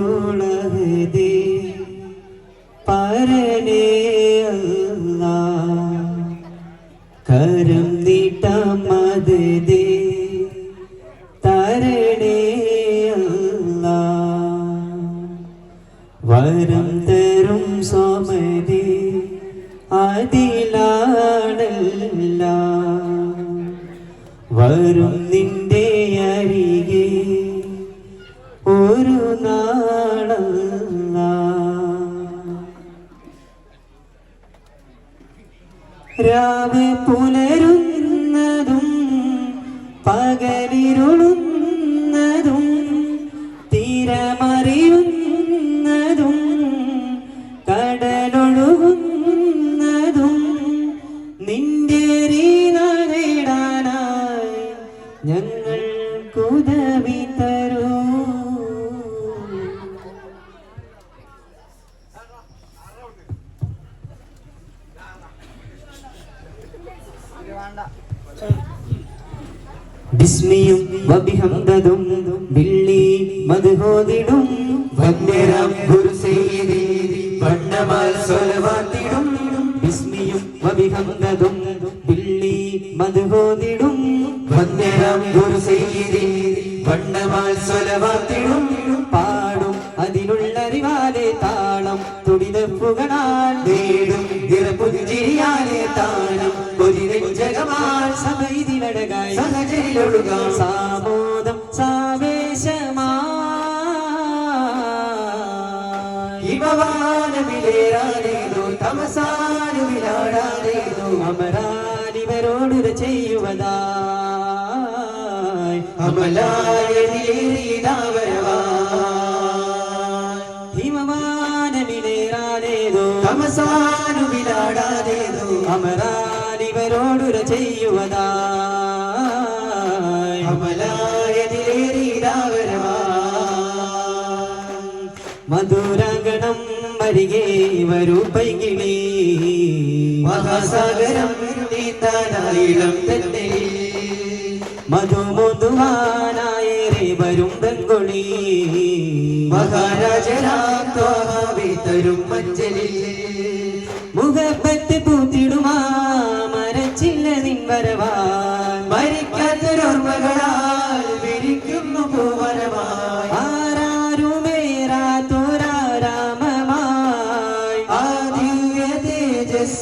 പരമ്പൊരുളഹദേ പരനേ അല്ലാഹ് കരം നീട്ടമദദേ തരണേ അല്ലാഹ് വരം തരും സമദേ അതിലാണല്ലാഹ് വരും നിന്റെ അരികെ ഒരു നാളല്ലാഹ് രാവ് പുലരുന്നതും പകലിരുളുന്നതും തീരമറിയുന്നതും കടലൊഴുകുന്നതും നിന്റെ നേടാനായി ഞങ്ങൾക്കുദവി തരൂ. ബിസ്മിയും വബിഹംദും ബില്ലി മദ്ഹോദിടും വന്ദനം ഗുരു സയ്യിദി വണ്ണമാൽ സ്വലവാത്തിടും. ബിസ്മിയും വബിഹംദും ബില്ലി മദ്ഹോദിടും വന്ദനം ഗുരു സയ്യിദി വണ്ണമാൽ സ്വലവാത്തിടും. പാടും അതിലുള്ള റിവാലെ താളം തുടിതപ്പുകളാൽ നേടും പുഞ്ചിരിയാലെ താളം ജഗമാൽ സഭയിലടകായി സഹചരിലൊഴുകാം സാമോദം സാവേശമായി ഹിമവാനമിലേറാനേതോ തമസാനുമിലാടാനേതോ അമരാനിവരോടുര ചെയ്യുവതായി അമലായവരവായി ഹിമവാനമിലേറാനേതോ തമസാനുമിലാടാനേതോ അമരാനിവരോടുര ചെയ്യുവതായി അമലായതിലേറിയവരവായി മധുരഗണം അരികെ വരൂ പൈകിളി മഹാസാഗരം നീന്താനായിളം തന്നെ മധുമുതുവാനായേറെ വരും ബംഗുളി മഹാരാജരാം ത്വാഹാവേ തരും മഞ്ചലിൽ മുഖപ്പത്ത് പൂത്തിടുമാ മരച്ചില്ല നിൻവരവാൻ മരിക്കാത്തൊരോർമ്മകളാൽ വിരിക്കുന്നു പൂവനമായി ആരാരുമേറാത്തൊരാരാമമായി ആ ദിവ്യ തേജസ്സിലാനന്ദമായി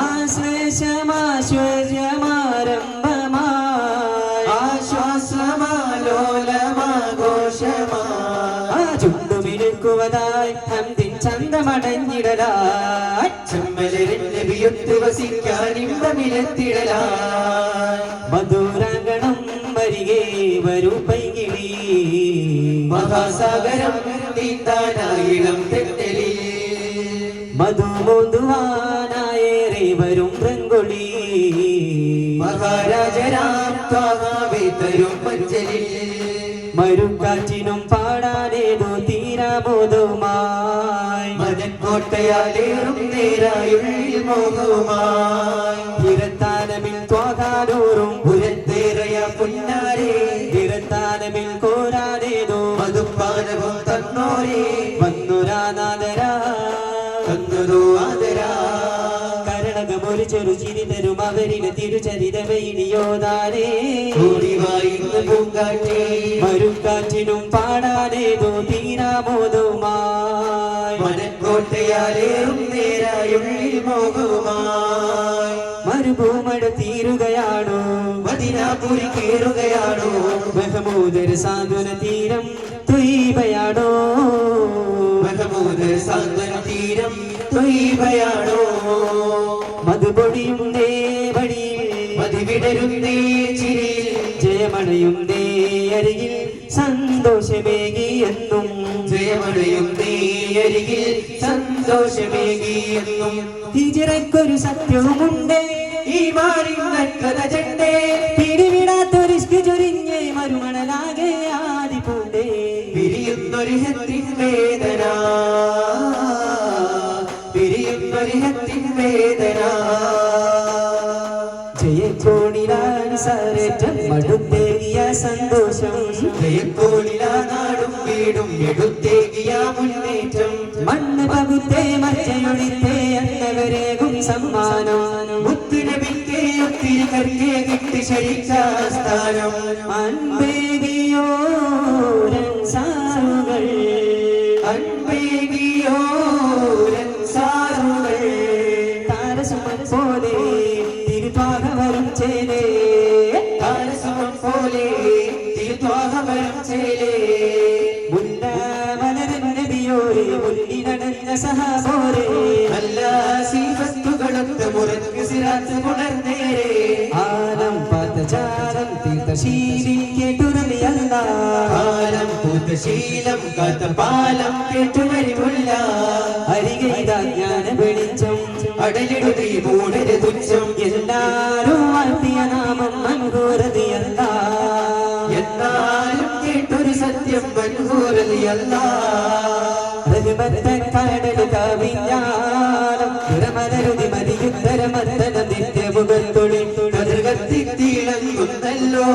ആശ്ലേഷമാശ്വര്യമാരംഭമായി ആശ്വാസമാലോലമാഘോഷമായി ചുണ്ടുമിഴുക്കുവതായി ഹംദിൻ ചന്തമടഞ്ഞിടലായി ചെമ്മലരിന്റെ വിയൊത്ത് വസിക്കാൻ ഇമ്പമിലെത്തിടലായി മധുരഗണം വരികെ വരൂ പൈകിളി മഹാസാഗരം നീന്താനായിളം തെറ്റലി മധുമോന്തുവാനായേറെ വരും മൃങ്കുളി മഹാരാജരാം ത്വാഹാവേ തരും മഞ്ചലിൽ മരുക്കാറ്റിനും പാടാനേതോ തീരാബോധവുമായി മജൻകോട്ടയാലേറും നേരായുള്ളിൽ മോഹവുമായി തിരത്താനമിൽ ത്വാകാനൂറും പുരത്തേറയ പുന്നാരേ തിരത്താനമിൽ കോരാനേതോ മധുപ്പാനവും തന്നോരേ വന്നുരാനാദരാ തന്നതോ ആദരാ കരണകമൊരു ചെറു ചിരി തരും അവരിലെ തിരുചരിതവൈനിയോദാരേ ഓടിവായിന്ന് പൂങ്കാറ്റേ മരുക്കാറ്റിനും പാടാനേതോ തീരാമോദവുമായി മജൻകോട്ടയാലേറും നേരായുള്ളിൽ മോഹവുമായി മരുഭൂമഴ തീരുകയാണോ മദീനാപുരി കേറുകയാണോ മഹമൂദർ സാന്ത്വന തീരം ത്വയ്ബയാണോ മഹമൂദർ സാന്ത്വന തീരം ത്വയ്ബയാണോ മധുപൊടിയുന്നേ വഴിയിൽ മതിവിടരുന്നേ ചിരിയിൽ ജയമണയുന്നേ അരികിൽ സന്തോഷമേകി എന്നും ജയമണയുന്നേ അരികിൽ സന്തോഷമേകി എന്നും ഹിജ്റയ്ക്കൊരു സത്യവുമുണ്ട് ഈ മാറി കഥ ചണ്ടേ പിടിവിടാത്തൊരു ചൊരിഞ്ഞേ മരുമണലാകെ ആദിപ്പൂണ്ടേ പിരിയുന്നൊരു ഹത്തിൻ വേദന പിരിയുന്നൊരിഹത്തിൻ വേദന ജയച്ചോണിലാൻ സാരറ്റം മടുത്തേകിയ സന്തോഷം ജയക്കോളിലാ നാടും വീടും എടുത്തേകിയ മുന്നേറ്റം മണ്ണ് പകുത്തേ മച്ചയൊളിത്തേ എന്നവരേകും സമ്മാനം മുത്തുനബിക്ക് ഒത്തിരി കർക്കേ കിട്ടി ശരിച്ച സ്ഥാനം അൻപേകിയോരൻസാറുകൾ അൻപേകിയോരൻസാറുകൾ താരസുമൻ പോലെ തിരുപാകവരും ചേലേ താരസുമൻ പോലെ തിരുത്വാഹവരം ചേലേ മുല്ല മലരൻ നബിയോരെ മുന്നിലടഞ്ഞ സഹാബോരെ നല്ല സീഫത്തുകളൊക്കെ മുറക്ക് സിറാത്ത് പുണർന്നേരെ ആലം പാതചാരം തീർത്ഥശീലി കേട്ടുറലിയല്ല കാലം പൂത്തശീലം കാത്ത പാലം കേട്ടുവരിമുല്ല അരികൈതാ ജ്ഞാന വെളിച്ചം അടലിടുതി മൂടര് തുച്ഛം എല്ലാരും വാഴ്ത്തിയ നാമം മൻഹൂറതിയല്ല എന്നാലും കേട്ടൊരു സത്യം മൻഹൂറതിയല്ല കടൽ കവിഞ്ഞാലും പുറമലരുതി മതിയുത്തരമർദ്ദനം നിത്യമുഖത്തൊളി കതിർകത്തിത്തിളങ്ങുന്നല്ലോ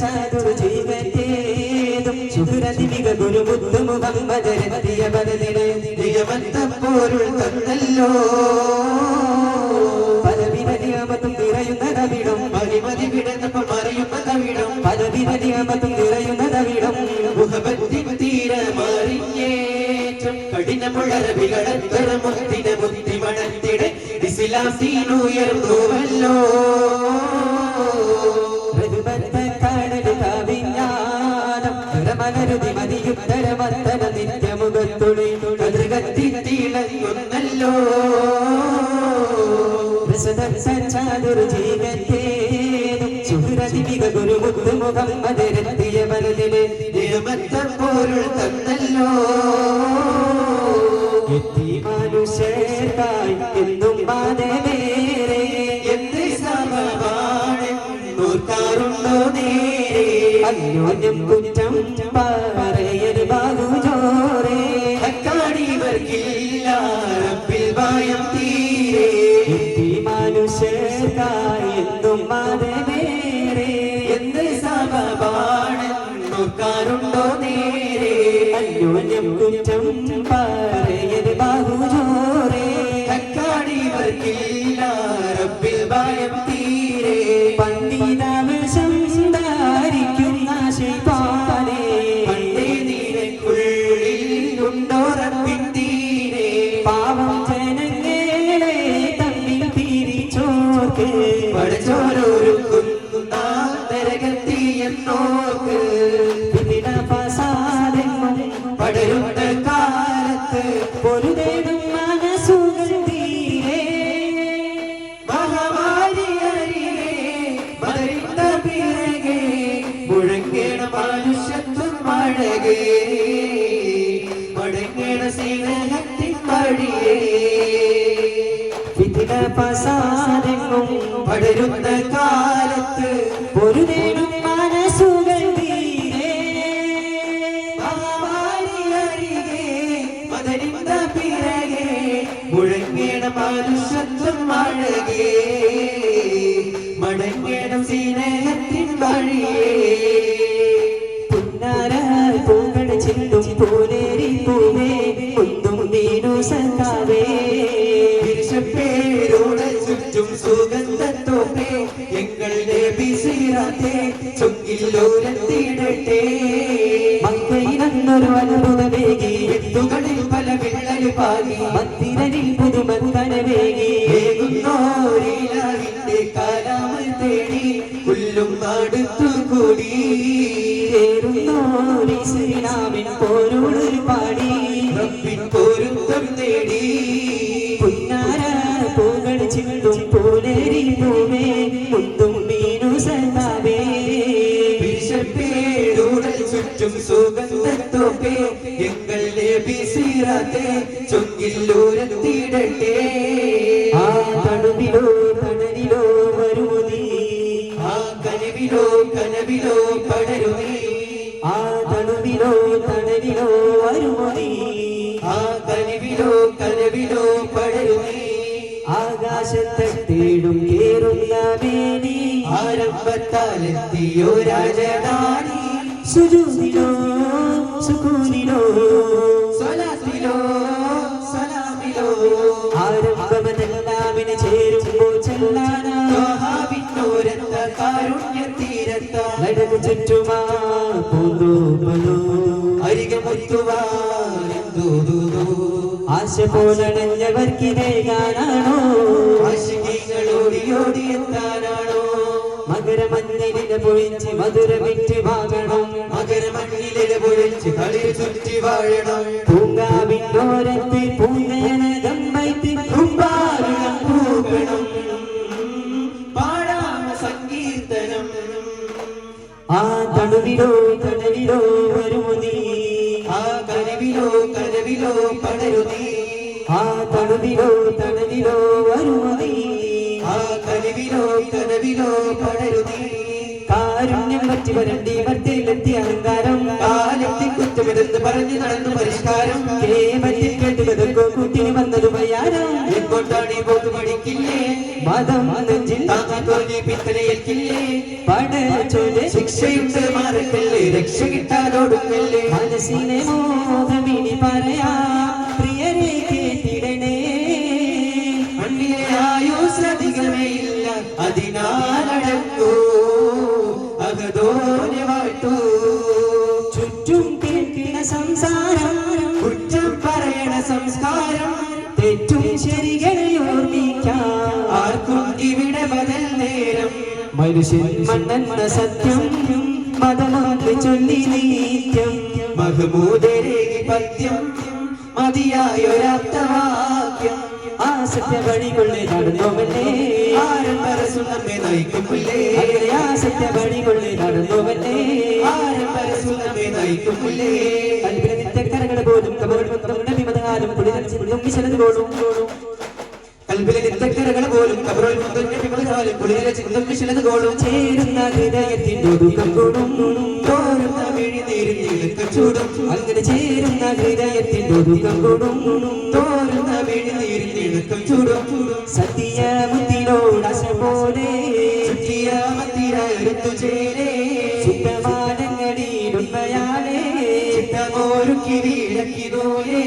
ചാതുരു ജീവറ്റേതും ശുഭ്രതിമിക ഗുരുമുത്തു മുഹമ്മദരെത്തിയ ബദലിനെ നിയമത്തപ്പോരുൾ തന്നല്ലോ പലവിധ നിയമത്തും നിറയുന്നതവിടം മതിമതി വിടന്നപ്പോൾ മറിയുന്നതവിടം പലവിധ നിയമത്തും നിറയുന്നതവിടം മുഹബത്തിൻ തീരമറിഞ്ഞേറ്റം കഠിനമുള്ളറബികളത്തര മുത്തിന മുത്തി മണത്തിടെ ഇസ്ലാം ദീനുയർന്നുവല്ലോ കടൽ കവിഞ്ഞാലും പുറമലരുതി മതിയുത്തരമർദ്ദന നിത്യമുഖത്തൊളി കതിർകത്തിത്തിളങ്ങുന്നല്ലോ ചാതുരു ജീവറ്റേതും ശുഭ്രതിമിക ഗുരുമുത്തു മുഹമ്മദരെത്തിയ ബദലിനെ നിയമത്തപ്പോരുൾ തന്നല്ലോ എത്തി മനുഷ്യർക്കായി എന്നും പാതവേറെ എന്ത് സമമാണ് നോക്കാറുണ്ടോ നേരെ അന്യോന്യം കുറ്റം പറയരു ബാഹുജോറേ അക്കാണിവർക്കില്ല റബ്ബിൽ ഭയം തീരെ എത്തി മനുഷ്യർക്കായി എന്നും പാതവേറെ എന്ത് സമമാണ് നോക്കാറുണ്ടോ നേരെ അന്യോന്യം കുറ്റം പറയരു ബാഹുജോറേ അക്കാണിവർക്കില്ല റബ്ബിൽ ഭയം തീരെ പണ്ഡിതാവശ്യം ധാരിക്കുന്ന ശൈത്താനേ പണ്ടേ നിനക്കുള്ളിൽ ഉണ്ടോ റബ്ബിൻ തീരെ പാവം ജനങ്ങളെ തമ്മിൽ പിരിച്ചോർക്ക് പടച്ചോരൊരുക്കുന്ന നരകത്തിയെന്നോർക്ക് വിവിധ ഫസാദെങ്ങും പടരുന്ന കാലത്ത് പൊരുതേടും മനസ്സുകൾ തീരെ മഹാമാരി അരികെ മദരിന്റെ പിറകെ മുഴങ്ങേണ മനുഷ്യത്വം മഴകേ മടങ്ങേണ സ്നേഹത്തിൻ വഴിയേ വിവിധ ഫസാദെങ്ങും പടരുന്ന കാലത്ത് പൊരുതേടും മനസ്സുകൾ തീരെ മഹാമാരി അരികെ മദരിന്റെ പിറകെ മുഴങ്ങേണ മനുഷ്യത്വം മഴകേ മടങ്ങേണം സ്നേഹത്തിൻ വഴിയേ പുന്നാര പൂക്കൾ ചിന്തും പൂനേരി പൂവേ മുന്തും വീണു സഖാവേ വിരിശപ്പേരോടെ ചുറ്റും സുഗന്ധത്തോപ്പേ എങ്ങളുടെ ബിസിറാത്തെ ചൊങ്കില്ലോരത്തിടട്ടെ മക്കയിലൊരു അത്ഭുതമേകി വിത്തുകളിൽ പല വിള്ളൽ പാകി മന്ദിരനിൽ പുതുമന്തനവേകി ഏകുന്നോരിലാവിന്റെ കാലാമൽ തേടി പുല്ലും അടുത്തുകൂടി ശ്രീനാമിൻ പോരോടൊരു പാടി റബ്ബിൻ പൊരുത്തം നേടി പുന്നാര പൂകൾ ചിന്തും പൂനേരി പൂവേ മുന്തും വീണു സഖാവേ വിരിശപ്പേരോടെ ചുറ്റും സുഗന്ധത്തോപ്പേ എങ്ങളുടെ ബിസിറാത്തെ ചൊങ്കില്ലോരത്തിടട്ടെ ആ തണുവിലോ തണലിലോ വരുമതി ആ കനവിലോ കനവിലോ പടരുമേ ആ തണുവിലോ തണലിലോ വരുമതി ആ കനവിലോ കനവിലോ പടരുമേ ആകാശത്തെ തേടും കേറുന്ന വേണി ആരം നീയോ രാജധാനി സുജൂദിലോ സുകൂനിലോ സ്വലാത്തിലോ സലാമിലോ ആരംഭമെല്ലാമിന് ചേരുമ്പോൾ ചെല്ലാനാ ത്വാഹാവിന്നോരത്ത കാരുണ്യത്തീരത്ത നടന്നു ചുറ്റുമാ പൂന്തോപ്പലോ അരികമുത്തുവാനെന്തോതോ ആശ പോലണഞ്ഞവർക്കിതേ കാണാണോ ആശികീകളോടിയോടി എത്താനാണോ മകരമഞ്ഞിലിന പൊഴിച്ച് മധുര വിറ്റ് വാങ്ങണം മകരമണ്ണിലെ പൊഴിച്ച് കളി ചുറ്റി വാഴണം പൂങ്കാവിന്നോരത്ത് പൂന്തേനകം വൈത്ത് കുമ്പാരണം പൂക്കണം പാടാമ സങ്കീർത്തനം ആ തണുവിലോ തണലിലോ വരുമോ നീ ആ കനവിലോ കനവിലോ പടരുതീ ആ തണുവിലോ തണലിലോ വരുമോ നീ ആ കനവിലോ കനവിലോ പടരുതീ കാരുണ്യം പറ്റി വരണ്ടി വർത്തിയിലെത്തി അഹങ്കാരം കാലത്തിൽ കുറ്റമിതെന്ന് പറഞ്ഞു നടന്നു പരിഷ്കാരം കേവലത്തിൽ കേട്ടുകതൊക്കെ കൂട്ടിന് വന്നത് വയ്യാരം എങ്ങോട്ടാണ് ഈ പോക്ക് പഠിക്കില്ലേ മതം നെഞ്ചിൽ താങ്ങാത്തോന്നി പിത്തനയേൽക്കില്ലേ പടച്ചോന്റെ ശിക്ഷയുണ്ട് മാറക്കല്ലേ രക്ഷ കിട്ടാനോടുക്കല്ലേ മനസ്സിനെ മോഹമിനി പറയാ പ്രിയരെ കേട്ടിടണേ മണ്ണിലെ ആയുസധികമേ ഇല്ല അതിനാലടക്കൂ അകതോനെ വാട്ടൂ ചുറ്റും കേൾക്കണ സംസാരം കുറ്റം പറയണ സംസ്കാരം തെറ്റും ശരികളെ ഓർമ്മിക്കാം ആർക്കും ഇവിടെ ബദൽ നേരം മനുഷ്യൻ മണ്ണെന്ന സത്യം മതമൊന്ന് ചൊല്ലി നിത്യം മഹമൂദരേകി പദ്യം മതിയായൊരർത്ഥവാക്യം ആ സത്യ വഴികൊള്ളെ നടന്നോവല്ലേ ആരംഭരസു നമ്മെ നയിക്കുമില്ലേ അങ്ങനെ ആ സത്യ വഴികൊള്ളെ നടന്നോവല്ലേ ആരംഭരസു നമ്മെ നയിക്കുമില്ലേ കൽപ്പിലെ നിത്യക്കരകൾ പോലും കബറുടെ വിമതകാലം കുളിരും വിശലതുകൊള്ളും കൽബിലെ നിത്യക്കരകൾ പോലും കബറുൽ മുന്തിന്റെ വിമതകാലം കുളിരെ ചിന്തം വിശലതുകൊള്ളും ചേരുന്ന ഹൃദയത്തിൻ്റെ ഒതുക്കം കൂടും തോരുന്ന വിഴി നേരിൽ നീലക്ക ചൂടും അങ്ങനെ ചേരുന്ന ഹൃദയത്തിൻ്റെ ഒതുക്കം കൂടും തോരുന്ന വിഴി നേരിൽ നീലക്കം ചൂടും സത്യമുത്തിനോട് അശ പോലെ ചുറ്റിയാമത്തിരടുത്തു ചേരേ സുഖമാനങ്ങളിലുള്ളയാളെ ചിത്തമോരുക്കി വീഴക്കിതോലേ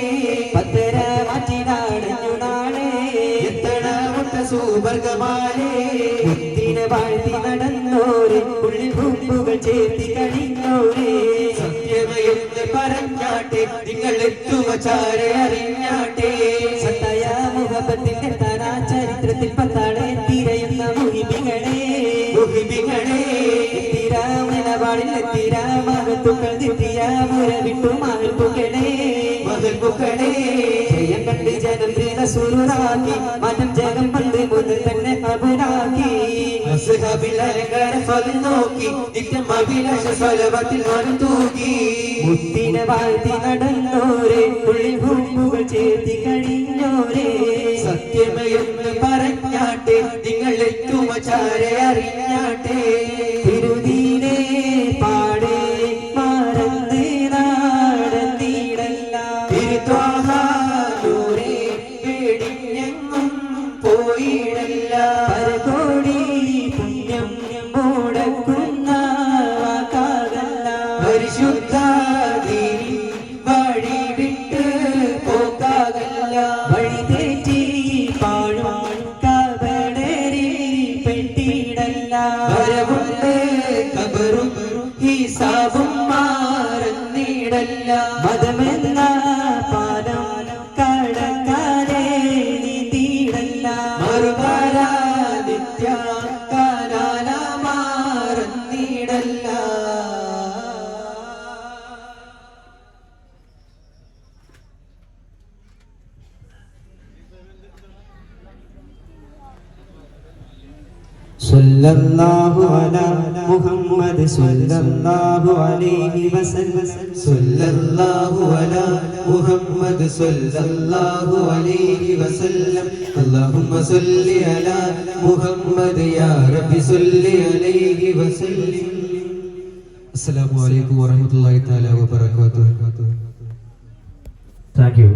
പത്തര മാറ്റി നാടഞ്ഞു നാളെ എത്തണ മുട്ട സൂവർഗമാലേ മുത്തിനെ വാഴ്ത്തി നടന്നോരെ ഉള്ളിൽ ഹുമ്പുകൾ ചേർത്തി കഴിഞ്ഞോരെ സത്യമയെന്ന് പറഞ്ഞാട്ടെ നിങ്ങൾ എത്തുമ ചാരെ അറിഞ്ഞാട്ടെ സത്തായ മുഹബത്തിന്റെ താരാ ചരിത്രത്തിൽ പത്താളെ തിരയുന്ന മുഹിബികളെ നിലപാടിലെത്തിയ മകത്തുക്കൾ നിത്തിയ മുര വിട്ടു മകൾപ്പുകളെ ജയം കണ്ട് ജനം സുറാക്കി മാറ്റം ജഗം പണ്ട് മുതൽ തന്നെ അപരാക്കി നോക്കി നിത്യം അഭിലാഷ സ്വലവത്തിൽ മനം തൂക്കി മുത്തിനെ വാഴ്ത്തി നടന്നോരെ ഉള്ളിൽ ഹുമ്പുകൾ ചേർത്തി കഴിഞ്ഞോരെ സത്യമയെന്ന് പറഞ്ഞാട്ടെ നിങ്ങൾ എത്തുമ ചാരെ അറിഞ്ഞാട്ടെ തിരുനീലേ പാടേ മറന്ന് നാടന്നീടല്ല തിരുത്വാഹാരൂരേ പേടിഞ്ഞെങ്ങും പോയിടല്ല പരകോടി പുണ്യം മുടക്കുന്ന വാക്കാകല്ല പരിശുദ്ധ ദീനി വഴി വിട്ട് പോകാകല്ല വഴി തെറ്റി പാഴും കബടരി പെട്ടിടല്ല വരവുണ്ട് കബറും ഹിസാബും മാറുന്നിടല്ല മതമെന്ന പാലം കടക്കാരെ നീതിയിടല്ല മറുകാല നിത്യ കാലാല മാറുന്നിടല്ല സല്ലല്ലാഹു അലാ മുഹമ്മദ് സല്ലല്ലാഹു അലൈഹി വസല്ലം സല്ലല്ലാഹു അലാ മുഹമ്മദ് സല്ലല്ലാഹു അലൈഹി വസല്ലം അല്ലാഹുമ്മ സല്ലി അലാ മുഹമ്മദ് യാ റബ്ബി സല്ലി അലൈഹി വസല്ലം. അസ്സലാമു അലൈക്കും വറഹ്മത്തുള്ളാഹി തആല വബറകാതുഹു. Thank you.